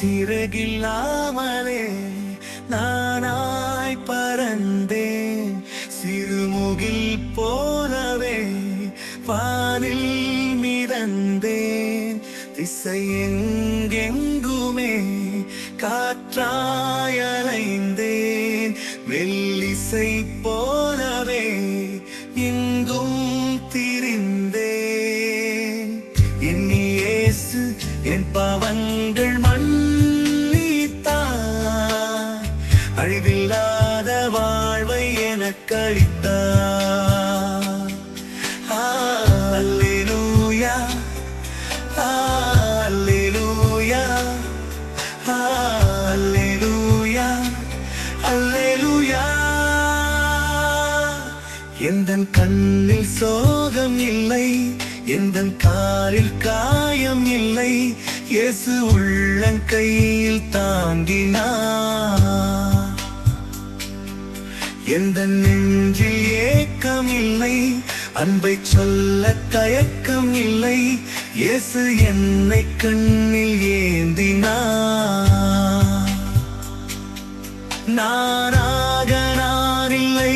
சிறகில்லாமலே நானாய் பறந்தேன், சிறுமுகில் போலவே வானில் மிதந்தேன். திசையெங்கெங்குமே காற்றாய் அலைந்தேன், மெல்லிசை போலவே எங்கும் திரிந்தேன். என் இயேசு என் பாவங்கள் மன்னித்தார், அழிவில்லாத வாழ்வை எனக்கு அளித்தார். அல்லேலூயா, அல்லேலூயா, அல்லேலூயா, அல்லேலூயா. எந்தன் கண்ணில் சோகம் இல்லை, எந்தன் காலில் காயம் இல்லை, இயேசு உள்ளங்கையில் தாங்கினார். எந்தன் நெஞ்சில் ஏக்கம் இல்லை, அன்பை சொல்ல தயக்கம் இல்லை, இயேசு என்னை கண்ணில் ஏந்தினார். நானாக நான் இல்லை,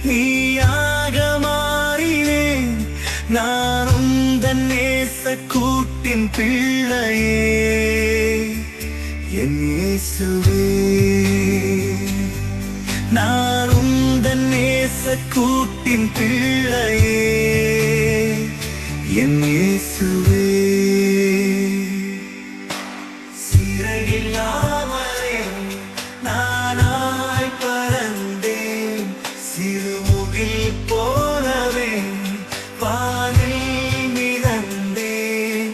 நீயாக மாறினேன், நான் உந்தன் நேச கூட்டின் பிள்ளையே. என் இயேசுவே, நான் உந்தன் நேச கூட்டின் பிள்ளையே. என் இயேசுவே, சிறகில்லாமலே நானாய் பறந்தேன், சிறுமுகில் போலவே வானில் மிதந்தேன்.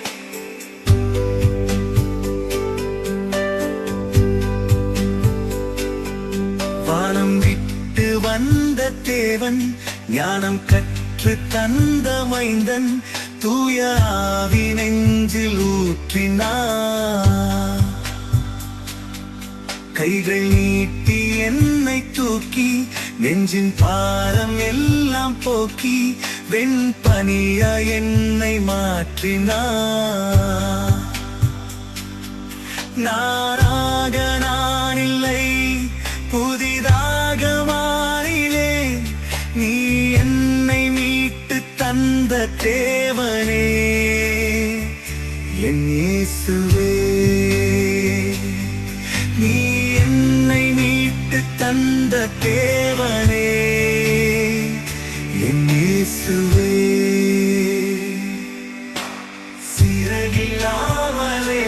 வானம் விட்டு வந்த தேவன், ஞானம் கற்று தந்த மைந்தன், தூய ஆவி நெஞ்சில் ஊற்றினார். கைகள் நீட்டி என்னை தூக்கி, நெஞ்சின் பாரம் எல்லாம் போக்கி, வெண்பனியா என்னை மாற்றினார். நானாக நான் இல்லை, புதிதாக மாறினேன், நீ என்னை மீட்டு தந்த தேவனே. என் இயேசுவே, நீ என்னை மீட்டு தந்த தேவனே. என் இயேசுவே, சிறகில்லாமலே